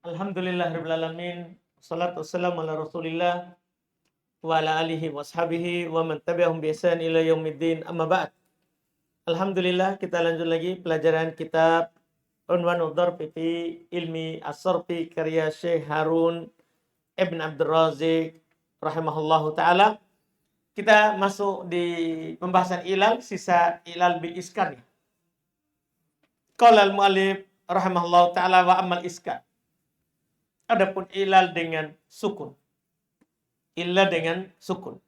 Alhamdulillahirabbil alamin. Wassalatu wassalamu ala Rasulillah wa ala alihi washabihi wa man tabi'ahum bi ihsan ila yaumiddin. Amma ba'd. Alhamdulillah kita lanjut lagi pelajaran kitab Unwanud Darb fi Ilmi As-Sarfi karya Syekh Harun Ibn Abdul Razik rahimahullahu taala. Kita masuk di pembahasan ilal, sisa ilal bil iskan. Qala al-muallif rahimahullahu taala wa amal iskan. Adapun ilal dengan sukun. Ilal dengan sukun.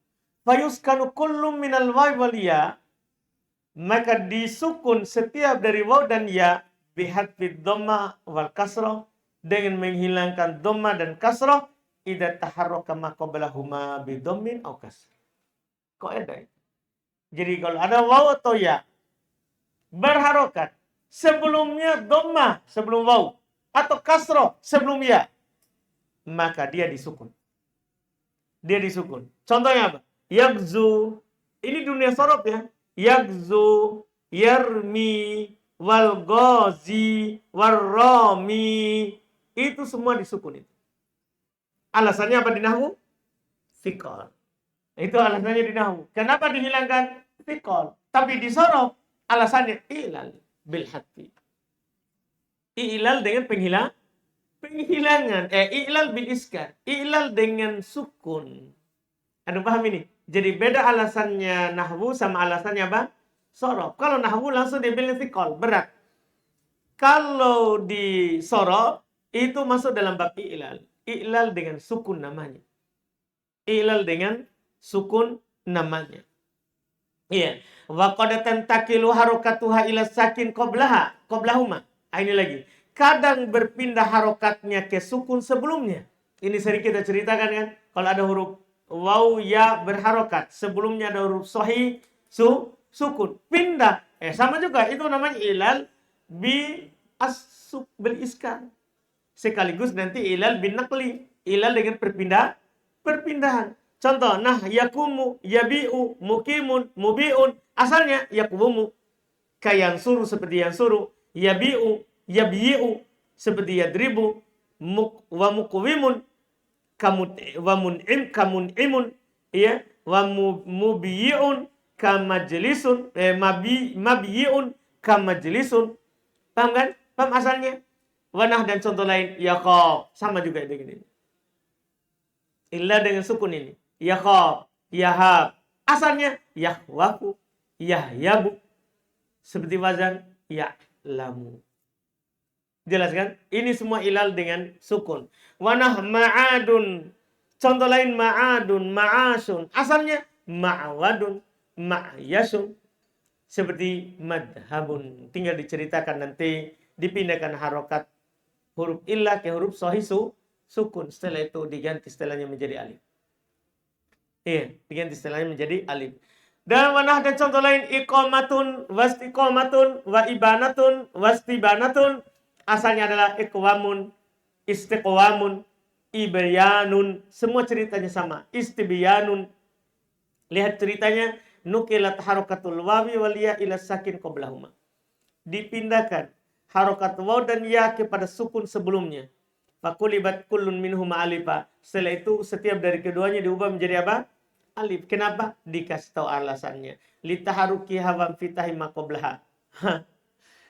Fayuskanu kullum minal waw wal ya. Maka disukun setiap dari waw dan ya bihadfid dhamma wal kasrah, dengan menghilangkan dhamma dan kasrah idza taharraka ma qablahuma bi dhammin aw kasr. Kaidah. Jadi kalau ada waw atau ya berharokat sebelumnya dhamma sebelum waw atau kasrah sebelum ya, maka dia disukun. Dia disukun. Contohnya apa? Yagzu. Ini dunia sorof ya. Yagzu, yarmi, wal ghazi, warrami. Itu semua disukun itu. Alasannya apa di nahwu? Thiqal. Itu alasannya di nahwu. Kenapa dihilangkan? Thiqal. Tapi di sorof alasannya ilal bil hadfi. Ilal dengan penghilangan. I'lal bil iskan. I'lal dengan sukun. Anda paham ini? Jadi beda alasannya nahwu sama alasannya apa? Sorof. Kalau nahwu langsung dibilang thiqal, berat. Kalau di sorof, itu masuk dalam bab i'lal. I'lal dengan sukun namanya. I'lal dengan sukun namanya. Iya. Wa qad tantakilu harakatuha ila sakin qablahuma. Ini lagi. Kadang berpindah harokatnya ke sukun sebelumnya. Ini sering kita ceritakan kan. Kalau ada huruf waw ya berharokat. Sebelumnya ada huruf sahih sukun. Pindah. Sama juga. Itu namanya ilal bi bil iskan. Sekaligus nanti ilal bin naqli. Ilal dengan perpindahan. Contoh. Nah yakumu, yabi'u, mukimun, mubi'un. Asalnya yakumu. Kayak yang suruh seperti yang suruh. Yabi'u. Yabyi'u seperti yadribu, wa muqwimun kamun'imun, ya, wa mubyi'un kamajlisun, mabyi'un kamajlisun. Paham kan? Paham asalnya? Wanah dan contoh lain yaqab, sama juga dengan ini. Illa dengan sukun ini. Yaqab, yahab. Asalnya yahwaku, yahyabu. Seperti wazan ya'lamu. Jelas kan? Ini semua ilal dengan sukun. Wanah ma'adun. Contoh lain ma'adun, ma'asun. Asalnya ma'wadun, ma'yasun. Seperti madhabun. Tinggal diceritakan nanti. Dipindahkan harokat huruf illah ke huruf sahih sukun. Setelah itu diganti setelahnya menjadi alif. Iya, diganti setelahnya menjadi alif. Dan wanah dan contoh lain iqamatun, wastiqamatun, wa ibanatun, wastibanatun. Asalnya adalah iqwamun, istiqwamun, ibyanun. Semua ceritanya sama. Istibyanun. Lihat ceritanya. Nukilat harokatul wawi wal ya ila sakin qablahuma. Dipindahkan harokat waw dan ya kepada sukun sebelumnya. Fakulibat kullun minhuma alifa. Setelah itu setiap dari keduanya diubah menjadi apa? Alif. Kenapa? Dikasih tahu alasannya. Litaharuki hawam fitahi maqoblaha.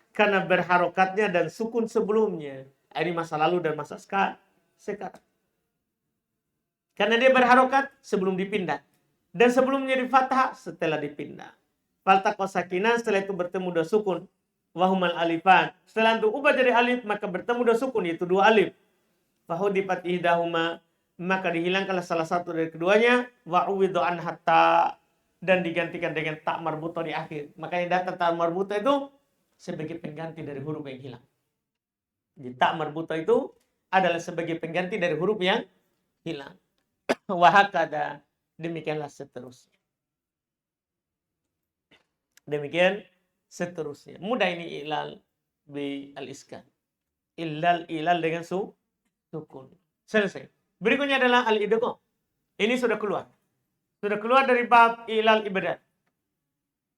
Karena berharokatnya dan sukun sebelumnya. Ini masa lalu dan masa sekarang. Karena dia berharokat sebelum dipindah. Dan sebelumnya di fathah setelah dipindah. Faltaqo sakinan, setelah itu bertemu dua sukun. Wahumal alifan. Setelah itu ubah jadi alif, maka bertemu dua sukun, yaitu dua alif. Fahudifat ihdahuma, maka dihilangkanlah salah satu dari keduanya. Wa'uwidhu an hatta, dan digantikan dengan tak marbuta di akhir. Makanya datang tak marbuta itu sebagai pengganti dari huruf yang hilang. Jadi tak marbuta itu adalah sebagai pengganti dari huruf yang hilang. Wahakada, demikianlah seterusnya. Demikian seterusnya. Mudah ini ilal bi al-iskan. Ilal dengan sukun. Selesai. Berikutnya adalah al-idgham. Ini sudah keluar. Sudah keluar dari bab ilal ibadat.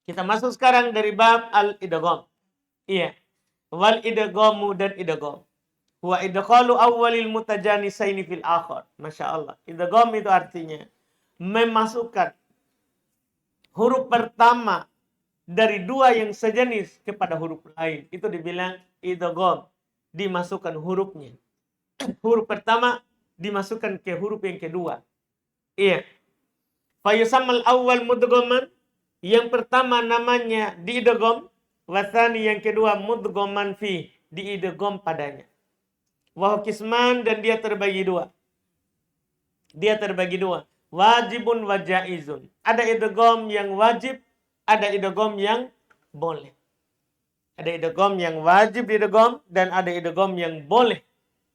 Kita masuk sekarang dari bab al-idgham. Iya. Wal idghamu dan idgham. Wa idkhalu awwalil mutajanisaini fil akhar. Masya Allah. Idgham itu artinya memasukkan huruf pertama dari dua yang sejenis kepada huruf lain. Itu dibilang idgham. Dimasukkan hurufnya. Huruf pertama dimasukkan ke huruf yang kedua. Iya. Fayusammal awwal mudghaman. Yang pertama namanya diidgham. Wathani yang kedua mudghaman fi. Diidgham padanya. Wa kisman, dan dia terbagi dua. Dia terbagi dua. Wajibun wa jaizun. Ada idgham yang wajib, ada idgham yang boleh. Ada idgham yang wajib diidgham dan ada idgham yang boleh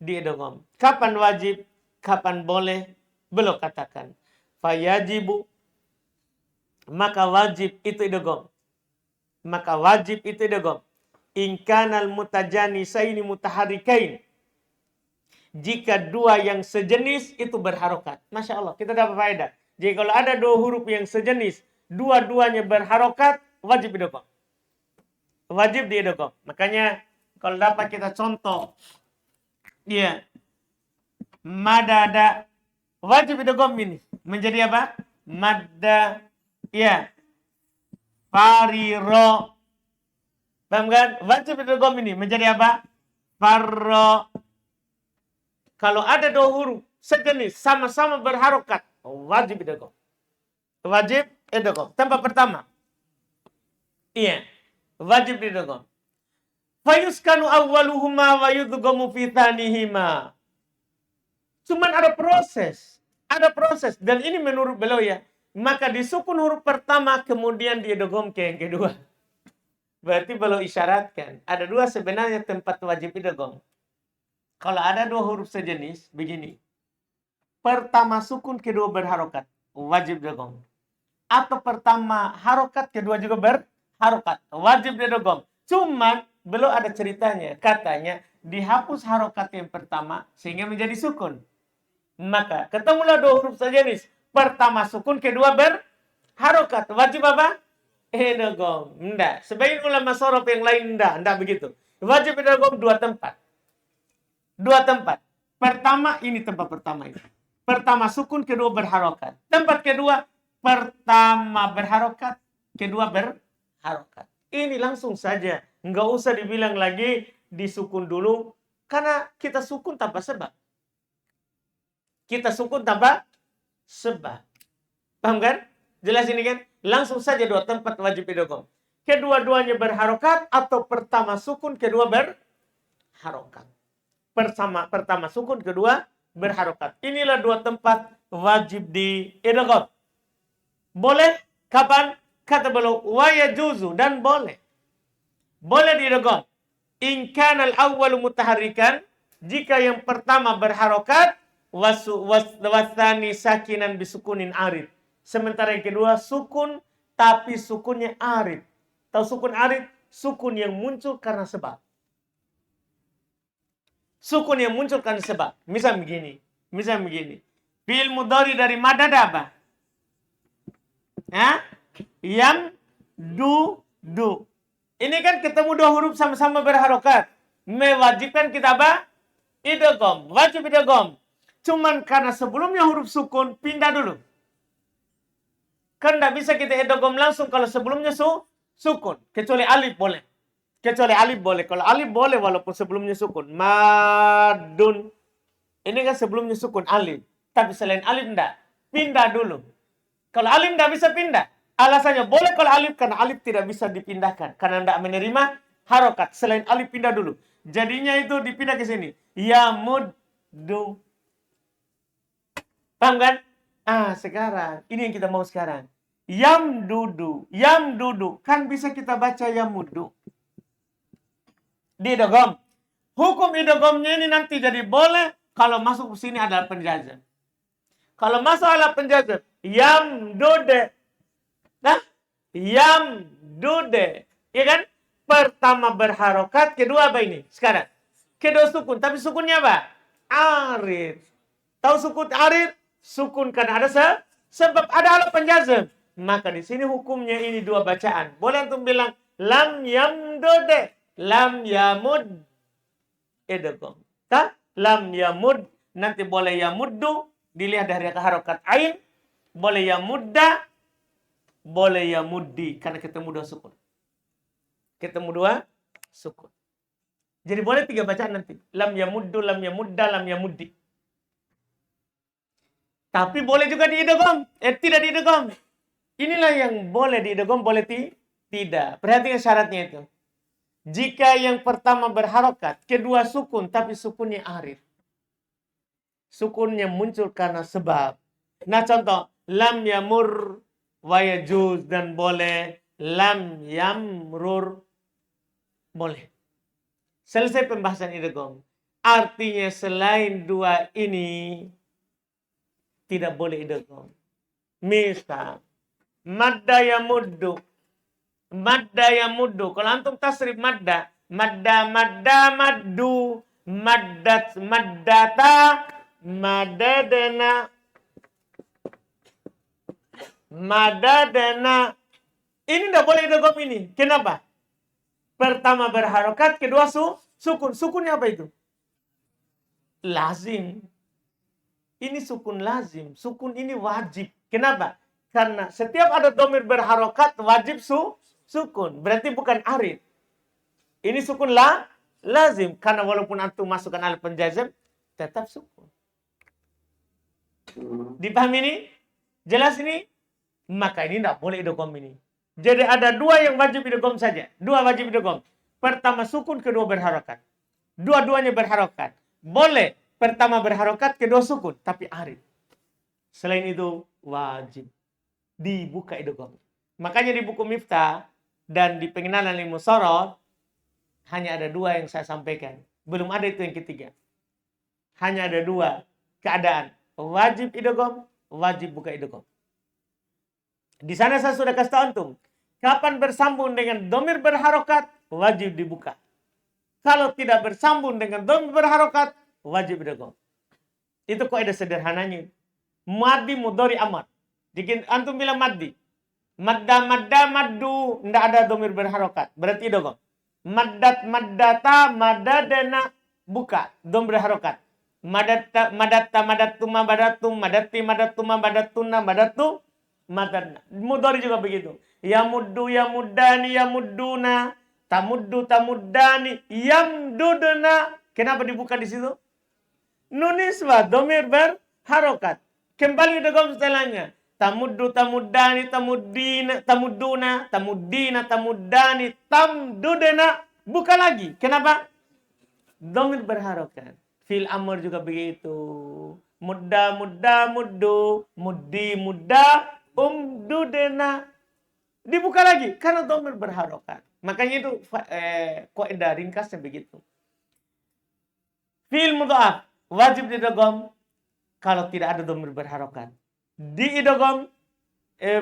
diidgham. Kapan wajib, kapan boleh? Belum katakan. Fayajibu, maka wajib itu idgham. Maka wajib itu idgham. In kanal mutajanisaini mutaharrikain. Jika dua yang sejenis itu berharokat. Masya Allah, kita dapat faedah. Jadi kalau ada dua huruf yang sejenis, dua-duanya berharokat, wajib idgham. Wajib diidgham. Makanya kalau dapat kita contoh, ya, madada, wajib idgham ini. Menjadi apa? Madda, ya, fariro. Paham kan? Wajib idgham ini menjadi apa? Farro. Kalau ada dua huruf sejenis sama-sama berharokat, wajib idgham. Wajib idgham. Tempat pertama. Iya. Wajib diidgham. Fayuskanu awwaluhuma wa yudghamu fi tsanihima. Cuman ada proses. Ada proses. Dan ini menurut beliau ya. Maka disukun huruf pertama kemudian diidgham ke yang kedua. Berarti beliau isyaratkan. Ada dua sebenarnya tempat wajib idgham. Kalau ada dua huruf sejenis, begini. Pertama sukun, kedua berharokat. Wajib idgham. Atau pertama harokat, kedua juga berharokat. Wajib idgham. Cuman belum ada ceritanya. Katanya dihapus harokat yang pertama sehingga menjadi sukun. Maka ketemulah dua huruf sejenis. Pertama sukun, kedua berharokat. Wajib apa? Idgham. Enggak. Sebagian ulama sorof yang lain enggak begitu. Wajib idgham dua tempat. Dua tempat. Pertama, ini tempat pertama ini. Pertama sukun, kedua berharokat. Tempat kedua, pertama berharokat, kedua berharokat. Ini langsung saja. Nggak usah dibilang lagi disukun dulu. Karena kita sukun tanpa sebab. Kita sukun tanpa sebab. Paham kan? Jelas ini kan? Langsung saja dua tempat wajib idgham. Kedua-duanya berharokat atau pertama sukun, kedua berharokat. Pertama sukun, kedua berharokat. Inilah dua tempat wajib diidgham. Boleh? Kapan? Kata beliau, wa yajuzu, dan boleh. Boleh diidgham. In kana al-awwalu mutaharrikan, jika yang pertama berharokat, wasani sakinan bisukunin arid. Sementara yang kedua sukun, tapi sukunnya arid. Tahu sukun arid? Sukun yang muncul karena sebab. Sukun yang muncul karena sebab. Misal begini. Fi'il mudhari dari madad apa? Yam, du. Ini kan ketemu dua huruf sama-sama berharokat. Mewajibkan kita apa? Idgham. Wajib idgham. Cuman karena sebelumnya huruf sukun, pindah dulu. Kan tidak bisa kita idgham langsung kalau sebelumnya sukun. Kecuali alif boleh. Kalau alif boleh walaupun sebelumnya sukun. Madun. Ini kan sebelumnya sukun alif. Tapi selain alif enggak. Pindah dulu. Kalau alif enggak bisa pindah. Alasannya boleh kalau alif karena alif tidak bisa dipindahkan. Karena enggak menerima harokat. Selain alif pindah dulu. Jadinya itu dipindah ke sini. Yamuddu. Paham kan? Sekarang. Ini yang kita mau sekarang. Yamdudu. Kan bisa kita baca yamuddu. Diidgham. Hukum idghamnya ini nanti jadi boleh kalau masuk ke sini adalah penjazam. Kalau masuk adalah penjazam, yamdude. Yamdude. Ya kan? Pertama berharokat, kedua apa ini? Sekarang. Kedua sukun, tapi sukunnya apa? Arid. Tahu sukun arid? Sukun kan ada sebab ada alat penjazam. Maka di sini hukumnya ini dua bacaan. Boleh antum bilang lam yamdude. Lam yamud idgham. Lam yamud, nanti boleh yamuddu, dilihat dari harokat ain, boleh yamudda, boleh yamuddi, karena ketemu dua sukun. Ketemu dua sukun. Jadi boleh 3 bacaan nanti. Lam yamuddu, lam yamudda, lam yamuddi. Tapi boleh juga diidgham. Tidak diidgham. Inilah yang boleh diidgham, boleh tidak. Perhatikan syaratnya itu. Jika yang pertama berharokat, kedua sukun, tapi sukunnya arid. Sukunnya muncul karena sebab. Nah contoh, lam yamur wa yajuz, dan boleh lam yamrur, boleh. Selesai pembahasan idgham. Artinya selain dua ini tidak boleh idgham. Misal madda yamuddu. Madda yamuddu. Kalau antum tasrif madda, madda maddu, maddat maddata, madadana, madadana. Ini tidak boleh idgham ini. Kenapa? Pertama berharokat, kedua sukun. Sukunnya apa itu? Lazim. Ini sukun lazim. Sukun ini wajib. Kenapa? Karena setiap ada domir berharokat, wajib sukun. Berarti bukan arid. Ini sukun lazim. Karena walaupun antum masukkan alif penjazam, tetap sukun. Dipahami ini? Jelas ini? Maka ini tidak boleh idgham ini. Jadi ada dua yang wajib idgham saja. Dua wajib idgham. Pertama sukun, kedua berharokat. Dua-duanya berharokat. Boleh pertama berharokat, kedua sukun, tapi arid. Selain itu wajib dibuka idgham. Makanya di buku Miftah dan di pengenalan ilmu sorot hanya ada dua yang saya sampaikan. Belum ada itu yang ketiga. Hanya ada dua keadaan. Wajib idgham, wajib buka idgham. Di sana saya sudah kasih tahu antum. Kapan bersambung dengan domir berharokat, wajib dibuka. Kalau tidak bersambung dengan domir berharokat, wajib idgham. Itu kaidah sederhananya. Maddi mudhari amad. Jika antum bilang maddi, madda maddu, tidak ada domir berharokat, berarti idgham. Maddat maddata, madadana, buka domir berharokat. Madatta madattuma madattum, madatti madattuma madattuna madattu madanna. Mudhari juga begitu. Yamuddu yamuddani yamudduna, tamuddu tamuddani yamdudna. Kenapa dibuka di situ? Nuniswa, domir berharokat. Kembali idgham setelahnya. Tamuddu tamuddani tamuddina tamudduna tamuddina tamuddani tamdudna. Buka lagi. Kenapa? Domir berharokat. Fil amr juga begitu. Mudda muddu, muddi mudda, umdudna. Dibuka lagi karena domir berharokat. Makanya itu kaidah ringkasnya begitu. Fi'il mudha'af wajib diidgham kalau tidak ada domir berharokat. Diidgham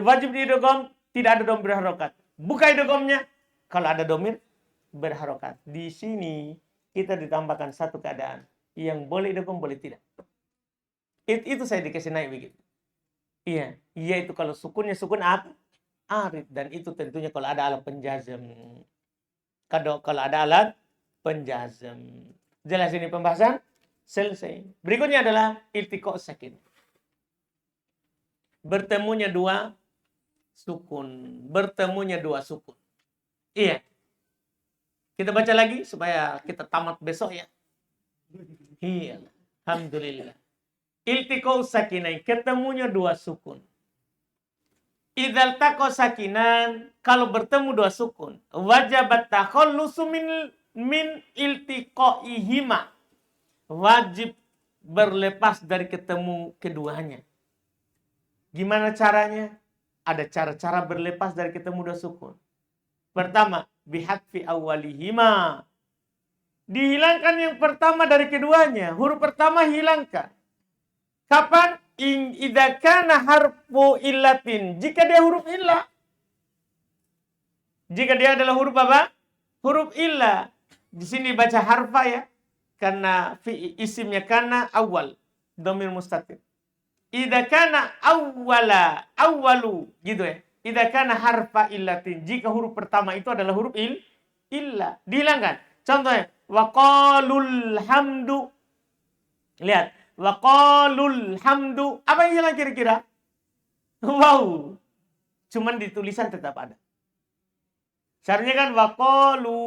wajib diidgham tidak ada domir berharokat. Buka idghamnya kalau ada domir berharokat. Di sini kita ditambahkan satu keadaan yang boleh idgham, boleh tidak. Itu saya dikasih naik begitu. Iya, yaitu kalau sukunnya sukun arid, dan itu tentunya kalau ada alat penjazam. Kalau ada alat penjazam. Jelas ini pembahasan? Selesai. Berikutnya adalah iltiqa sakin. Bertemunya dua sukun. Bertemunya dua sukun. Iya. Kita baca lagi supaya kita tamat besok ya. Iya. Alhamdulillah. Iltiqa sakinain. Ketemunya dua sukun. Idzal taqa sakinan, kalau bertemu dua sukun, wajabat takhallusu min iltiqaihima. Wajib berlepas dari ketemu keduanya. Gimana caranya? Ada cara-cara berlepas dari ketemu dua sukun. Pertama, bihadfi awwalihima. Dihilangkan yang pertama dari keduanya. Huruf pertama hilangkan. Kapan? Idza kana harfu illatin. Jika dia huruf illah. Jika dia adalah huruf apa? Huruf illah. Di sini baca harfa ya. Karena isimnya kana awal. Dhamir mustatir. Idza kana awwalu. Gitu ya. Idza kana harfa illatin. Jika huruf pertama itu adalah huruf illah. Dihilangkan. Contohnya. Wa qalul hamdu Lihat. Wa qalul hamdu. Apa yang hilang kira-kira? Wow. Cuman di tulisan tetap ada. Seharusnya kan wa qalu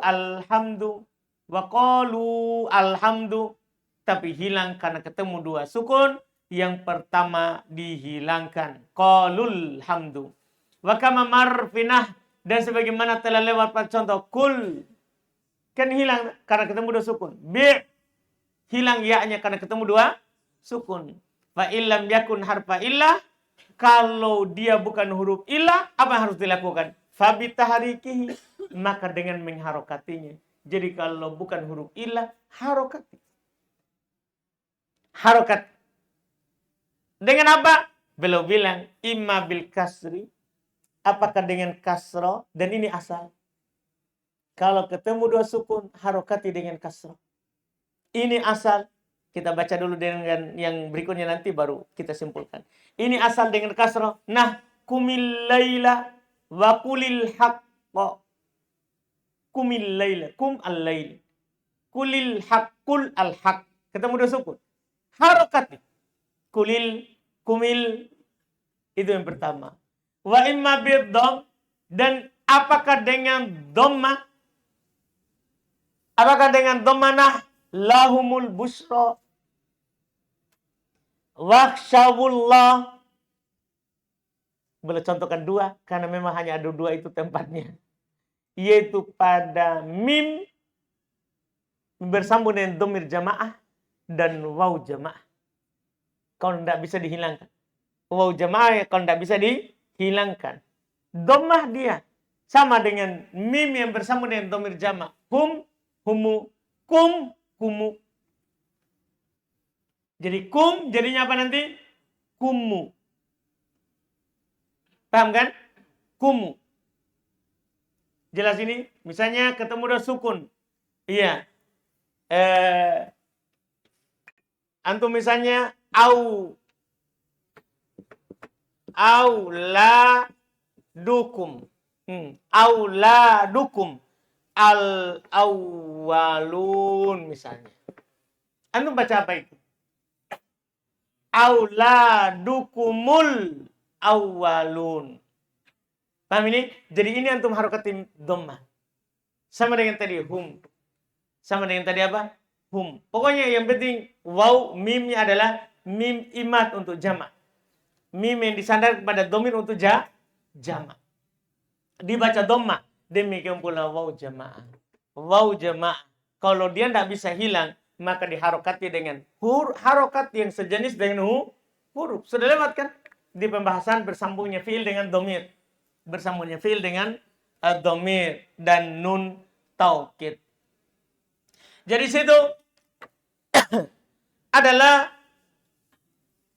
alhamdu. Wa qalu alhamdu. Tapi hilang karena ketemu dua sukun. Yang pertama dihilangkan. Qalul hamdu. Wa kama marfinah. Dan sebagaimana telah lewat pada contoh kul. Kan hilang karena ketemu dua sukun. Hilang ya-nya karena ketemu dua sukun. Fa illam yakun harfa illah. Kalau dia bukan huruf illah, apa yang harus dilakukan? Fabitaharikihi. Maka dengan mengharokatinya. Jadi kalau bukan huruf illah, harokati. Harokat. Dengan apa? Beliau bilang, imma bil kasri. Apakah dengan kasro? Dan ini asal. Kalau ketemu dua sukun, harokati dengan kasro. Ini asal. Kita baca dulu dengan yang berikutnya nanti baru kita simpulkan. Ini asal dengan kasro. Nah, kumil layla wa kulil haqqa. Kumil layla. Kum al-layl. Kulil haqqul al-haq. Ketemu dua sukun. Harokati. Kulil, kumil. Itu yang pertama. Wa imma bid-dham. Dan apakah dengan dhamma? Apakah dengan dhamma lahumul busra? Wakhshawullah. Boleh contohkan dua. Karena memang hanya ada dua itu tempatnya. Yaitu pada mim. Bersambung dengan dhamir jamaah. Dan waw jamaah. Kalau tidak bisa dihilangkan. Waw jamaah kalau tidak bisa dihilangkan. Dhammah dia. Sama dengan mim yang bersambung dengan dhamir jamaah. Hum, humu, kum, kumu. Jadi kum jadinya apa nanti? Kumu. Paham kan? Kumu. Jelas ini? Misalnya ketemu dua sukun. Iya. Antum misalnya au la dukum. Au la dukum. Al awwalun misalnya. Antum baca apa itu? Auladukumul awwalun. Paham ini? Jadi ini antum harokatin dhammah. Sama dengan tadi hum. Sama dengan tadi apa? Hum. Pokoknya yang penting waw mimnya adalah mim imat untuk jamak. Mim yang disandar kepada dhamir untuk jamak. Dibaca dhammah. Demikian pula waw jamaah. Waw jamaah. Kalau dia tidak bisa hilang, maka diharokati dengan harokat yang sejenis dengan huruf. Sudah lewat kan? Di pembahasan bersambungnya fi'il dengan dhamir. Bersambungnya fi'il dengan dhamir dan nun taukid. Jadi situ adalah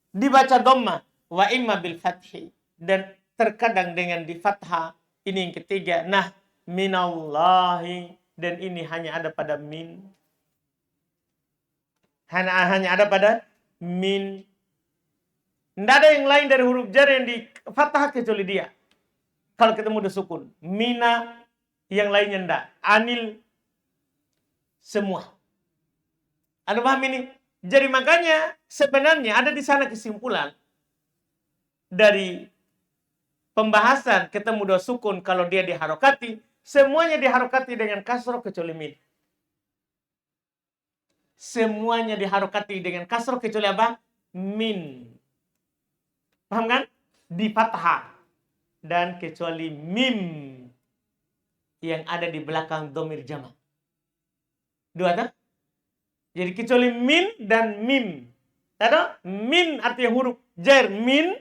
dibaca dhammah wa imma bil fathi dan terkadang dengan di fathah. Ini yang ketiga. Nah, minallahi dan ini hanya ada pada min. Hanya ada pada min. Tidak ada yang lain dari huruf jar yang di fathah kecuali dia. Kalau ketemu ada sukun. Mina, yang lainnya tidak. Anil, semua. Anda paham ini? Jadi makanya sebenarnya ada di sana kesimpulan dari pembahasan ketemu dua sukun kalau dia diharokati. Semuanya diharokati dengan kasroh kecuali min. Semuanya diharokati dengan kasroh kecuali apa? Min. Paham kan? Di fathah. Dan kecuali mim. Yang ada di belakang dhamir jamak. Dua tak? Jadi kecuali min dan mim. Ada? Min artinya huruf jar. Min.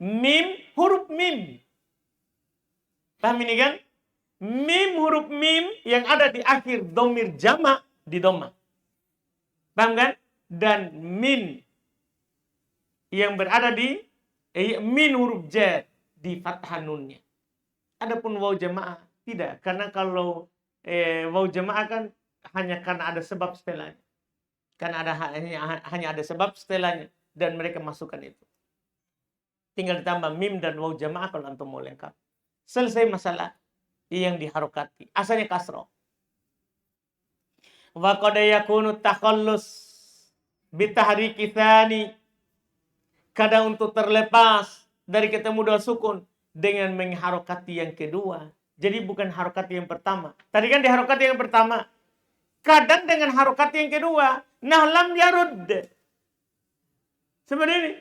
Mim. Huruf mim. Paham ini kan? Mim huruf mim yang ada di akhir dhamir jamak di dhammah. Paham kan? Dan min yang berada di min huruf jar di fathah nunnya. Adapun waw jamaah tidak, karena kalau waw jamaah kan hanya karena ada sebab setelahnya. Karena hanya ada sebab setelahnya dan mereka masukkan itu. Tinggal ditambah mim dan waw jamaah kalau antum mau lengkap. Selesai masalah yang diharokati. Asalnya kasroh. Wa qad yakunu takhallus bitahriki tsani, kadang untuk terlepas dari ketemu dua sukun dengan mengharokati yang kedua. Jadi bukan harokati yang pertama. Tadi kan diharokati yang pertama. Kadang dengan harokati yang kedua. Nah, lam yarud. Seperti ini.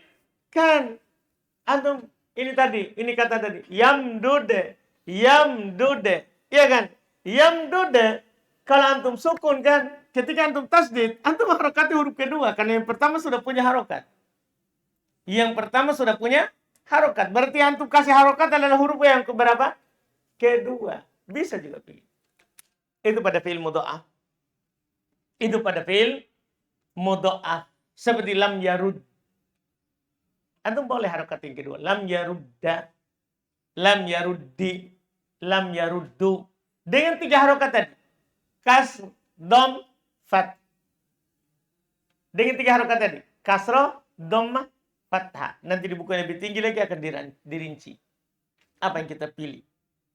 Kan antum ini tadi, ini kata tadi, yamdude. Iya kan? Yamdude. Kalau antum sukun kan, ketika antum tasdid, antum harokati huruf kedua karena yang pertama sudah punya harokat. Yang pertama sudah punya harokat. Berarti antum kasih harokat adalah huruf yang keberapa? Kedua. Bisa juga pilih. Itu pada fi'il mudha'af. Itu pada fi'il mudha'af. Seperti lam yarud. Antum boleh harokat yang kedua. Lam yarudda. Lam yaruddi. Lam yaruddu. Dengan 3 harokat tadi. Kasr, dom, fat. Dengan 3 harokat tadi. Kasroh, dhammah, fathah. Nanti di buku yang lebih tinggi lagi akan dirinci. Apa yang kita pilih.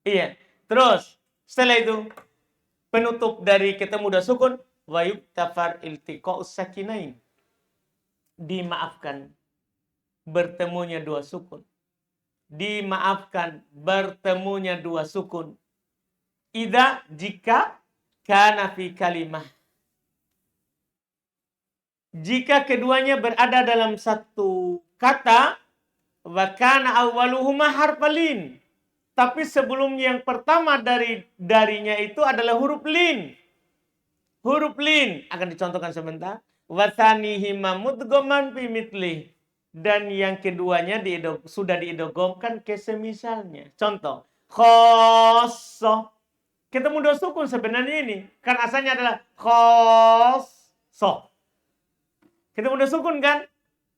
Iya. Terus, setelah itu, penutup dari ketemu dua sukun, wa yuktafar iltiqa'us sakinain. Dimaafkan bertemunya dua sukun. Dimaafkan bertemunya dua sukun. Jika kana fi kalimah. Jika keduanya berada dalam satu kata, wa kana awwaluhuma harfalin. Tapi sebelum yang pertama darinya itu adalah huruf lin. Huruf lin akan dicontohkan sebentar. Wa tsanihima mudghaman fi mithlih. Dan yang keduanya sudah diidghamkan ke semisalnya. Contoh, khosoh. Ketemu dua sukun sebenarnya ini. Kan asalnya adalah khosoh. Ketemu dua sukun kan?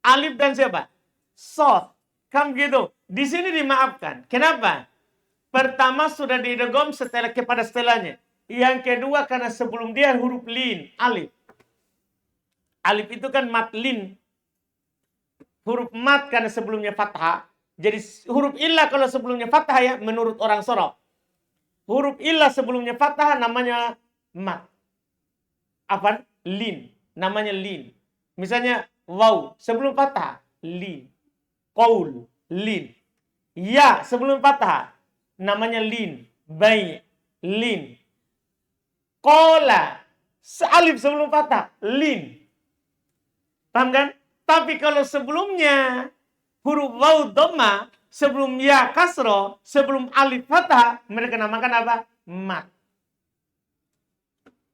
Alif dan siapa? Sod. Kan gitu. Di sini dimaafkan. Kenapa? Pertama sudah diidgham kepada setelahnya. Yang kedua karena sebelum dia huruf lin, alif. Alif itu kan mat lin. Huruf mat karena sebelumnya fathah. Jadi huruf illah kalau sebelumnya fathah ya menurut orang sorof. Huruf illah sebelumnya fathah namanya mat. Apa? Lin. Namanya lin. Misalnya waw sebelum fathah lin. Qaul lin. Ya sebelum fathah namanya lin. Bai lin. Qala alif sebelum fathah lin. Paham kan? Tapi kalau sebelumnya huruf waw dhamma, sebelum ya kasroh, sebelum alif fathah, mereka namakan apa? Mat.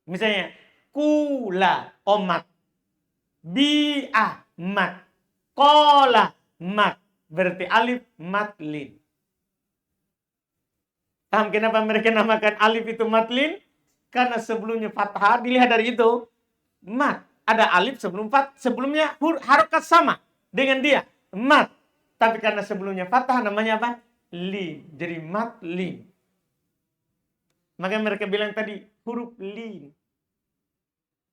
Misalnya kula omat. Bi'ah mat. Qala mat. Berarti alif matlin. Paham kenapa mereka namakan alif itu matlin? Karena sebelumnya fathah, dilihat dari itu, mat. Ada alif sebelumnya harokat sama dengan dia. Mat. Tapi karena sebelumnya fathah namanya apa? Lin. Jadi matlin. Maka mereka bilang tadi huruf lin.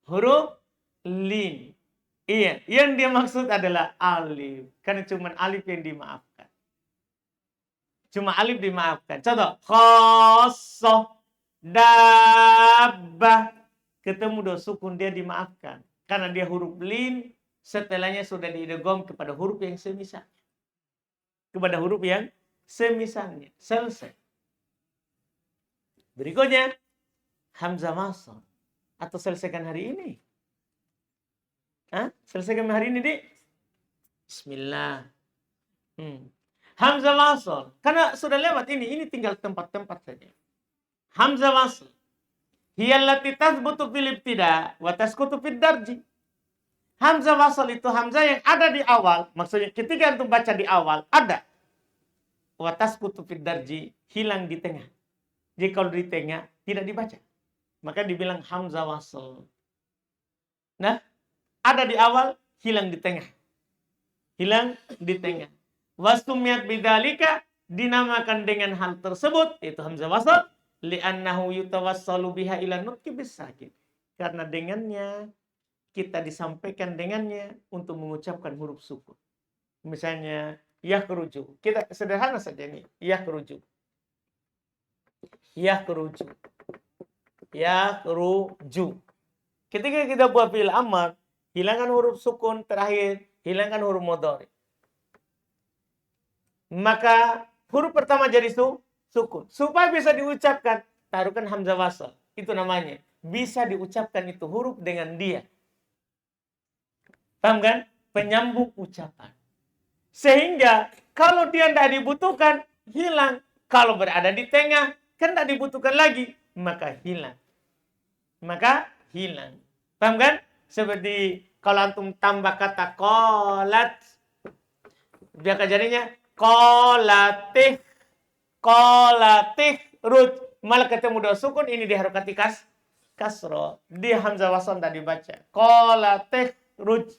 Huruf lin. Iya, yang dia maksud adalah alif. Karena cuma alif yang dimaafkan. Cuma alif dimaafkan. Contoh, khosoh, dabbah. Ketemu dua sukun dia dimaafkan. Karena dia huruf lin, setelahnya sudah diidgham kepada huruf yang semisalnya. Kepada huruf yang semisalnya. Selesai. Berikutnya, hamzah wasl. Atau selesaikan hari ini. Selesaikan hari ini, Dik. Bismillah. Hamzah wasl. Karena sudah lewat ini tinggal tempat-tempat saja. Hamzah wasl. Hiyallati tathbutu fil ibtida wa tasqutu fid darji. Hamzah wasl itu hamzah yang ada di awal, maksudnya ketika antum baca di awal ada. Wa tasqutu fid darji, hilang di tengah. Jadi kalau di tengah tidak dibaca. Maka dibilang hamzah wasl. Nah, ada di awal, hilang di tengah. Hilang di tengah. Wastumiyat bidzalika, dinamakan dengan hal tersebut, itu hamzah wasl. Li'annahu yutawassalu biha ila nutqi bisakin. Karena dengannya kita disampaikan dengannya untuk mengucapkan huruf sukun. Misalnya yakhruju. Kita sederhana saja nih, yakhruju. Yakhruju. Yakhruju. Ketika kita buat fi'il amr, hilangkan huruf sukun terakhir, hilangkan huruf mudhari. Maka huruf pertama jadi sukun. Supaya bisa diucapkan, taruhkan hamzah wasal. Itu namanya. Bisa diucapkan itu huruf dengan dia. Paham kan? Penyambung ucapan. Sehingga kalau dia tidak dibutuhkan, hilang. Kalau berada di tengah, kan tidak dibutuhkan lagi. Maka hilang. Paham kan? Seperti kalau antum tambah kata qolat. Biar jadinya qolatih rut. Malah ketemu dua sukun, ini diharokati kasro. Di hamzah wasal tadi baca. Qolatih rut.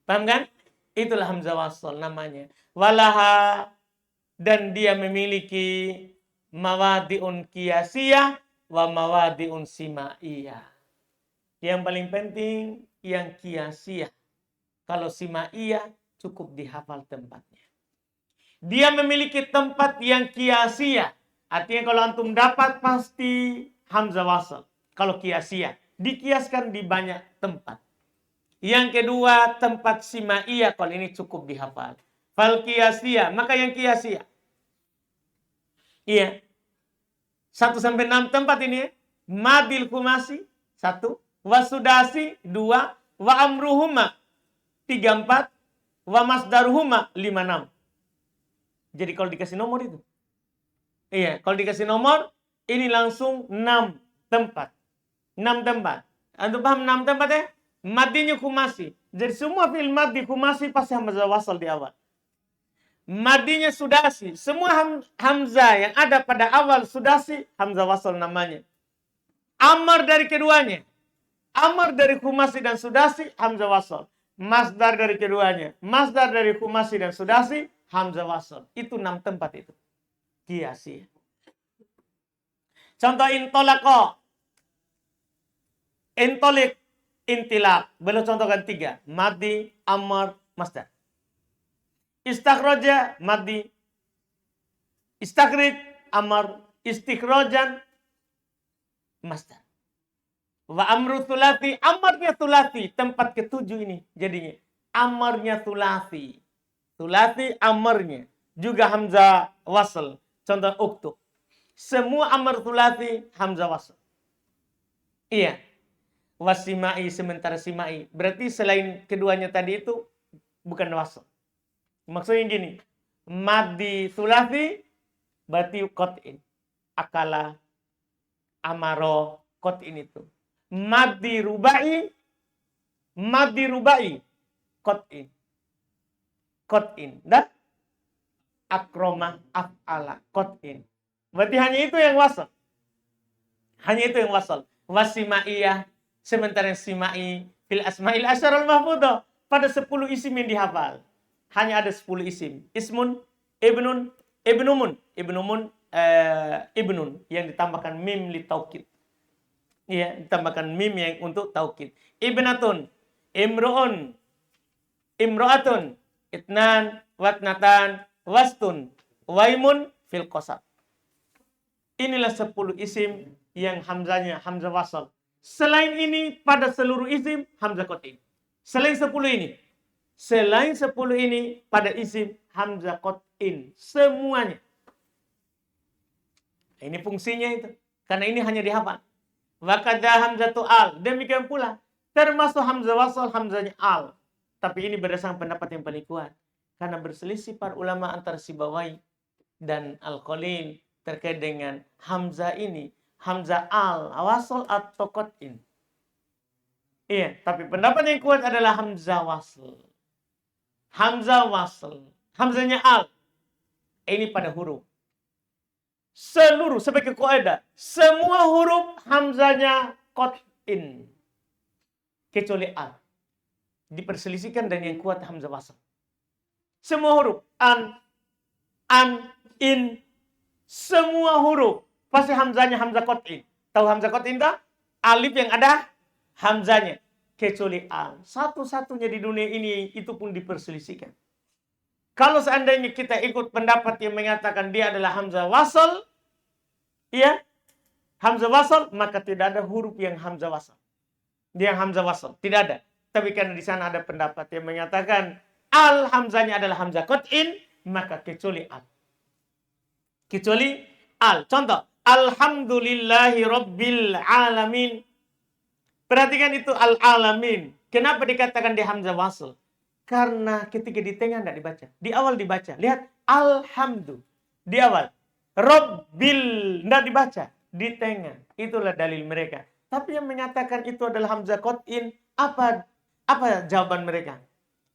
Paham kan? Itulah hamzah wasal namanya. Walaha, dan dia memiliki mawadi'un qiyasiyah wa mawadi'un simaiyah. Yang paling penting yang qiyasiyah. Kalau simaiyah cukup dihafal tempatnya. Dia memiliki tempat yang qiyasiyah. Artinya kalau antum dapat pasti hamzah wasal. Kalau qiyasiyah dikiaskan di banyak tempat. Yang kedua, tempat simaiyah, kalau ini cukup dihafal. Fal qiyasiyah, maka yang qiyasiyah. Iya. 1 sampai 6 tempat ini ya. Mabil kumasi 1, wasudasi 2, wa amruhuma 3, 4, wa masdaruhuma 5, 6. Jadi kalau dikasih nomor itu. Iya, kalau dikasih nomor ini langsung 6 tempat. 6 tempat. Antum paham 6 tempat ya? Madinya kumasi. Jadi semua fi'il maddi kumasi pasti hamzah wasal di awal. Madinya sudasi. Semua hamzah yang ada pada awal sudasi, hamzah wasal namanya. Amar dari keduanya. Amar dari kumasi dan sudasi, hamzah wasal. Masdar dari keduanya. Masdar dari kumasi dan sudasi, hamzah wasal. Itu 6 tempat itu. Qiyasi. Contoh intolako. Intolik. Intilak. Belum contohkan 3. Madi, amar, masdar. Istakhroja, madi. Istakhrij, amar. Istikhrojan, masdar. Wa amru thulathi, amarnya thulathi. Tempat ke-7 ini jadinya. Amarnya thulathi. Thulathi amarnya. Juga hamzah wasl. Contoh uktub. Semua amar thulathi hamzah wasl. Iya. Wasimai, sementara simai. Berarti selain keduanya tadi itu bukan wasl. Maksudnya gini. Madi thulathi berarti qat'in. Akala, amaro, qat'in itu. Madi rubai, qat'in. Qat'in. Dah? Akroma, af'ala, qat'in. Berarti hanya itu yang wasl. Hanya itu yang wasl. Wasimaiyah, sementara simai fil asma'il asyarul mahfudah, pada 10 isim yang dihafal. Hanya ada 10 isim. Ismun, ibnun, ibnumun, ibnun yang ditambahkan mim li taukid. Ya, ditambahkan mim yang untuk taukid. Ibnatun, imru'un, imro'atun, itnan, watnatan, wastun, waimun fil qasab. Inilah 10 isim yang hamzahnya hamzah wasal. Selain ini pada seluruh isim hamzah qat'in. Selain 10 ini pada isim hamzah qat'in semuanya. Ini fungsinya itu. Karena ini hanya dihafal. Wa kadza hamzatu al. Demikian pula termasuk hamzah wasal hamzahnya al. Tapi ini berdasarkan pendapat yang paling kuat. Karena berselisih para ulama antara Sibawai dan Al-Qalin terkait dengan hamzah ini. Hamzah al, wasal atau qat'in. Iya, tapi pendapat yang kuat adalah hamzah wasl. Hamzah wasl. Hamzahnya al. Ini pada huruf. Seluruh, sebagai kaidah, semua huruf hamzahnya qat'in. Kecuali al. Diperselisihkan dan yang kuat hamzah wasl. Semua huruf. An, in. Semua huruf. Pasti hamzahnya hamzah qat'in. Tahu hamzah qat'in tak? Alif yang ada hamzahnya. Kecuali al. Satu-satunya di dunia ini itu pun diperselisihkan. Kalau seandainya kita ikut pendapat yang mengatakan dia adalah hamzah wasal, ya, hamzah wasal, maka tidak ada huruf yang hamzah wasal. Dia yang hamzah wasl. Tidak ada. Tapi karena di sana ada pendapat yang menyatakan al hamzahnya adalah hamzah qat'in, maka kecuali al. Kecuali al. Contoh, alhamdulillahi rabbil alamin. Perhatikan itu al-alamin. Kenapa dikatakan di hamzah wasl? Karena ketika di tengah tidak dibaca. Di awal dibaca. Lihat, alhamdu. Di awal. Rabbil. Tidak dibaca. Di tengah. Itulah dalil mereka. Tapi yang menyatakan itu adalah hamzah qat'in. Apa jawaban mereka?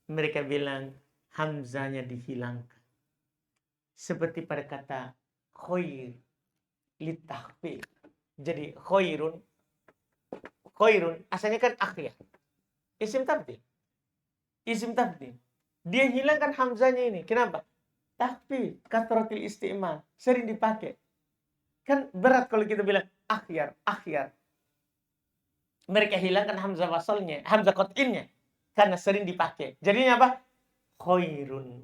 Mereka bilang, hamzahnya dihilangkan. Seperti pada kata khair. Litahfid. Jadi khairun asalnya kan akhir. Isim tabdil. Dia hilangkan hamzahnya ini. Kenapa? Tahfidz, kathratil isti'mal, sering dipakai. Kan berat kalau kita bilang akhir. Mereka hilangkan hamzah wasalnya, hamzah qat'innya karena sering dipakai. Jadinya apa? Khairun.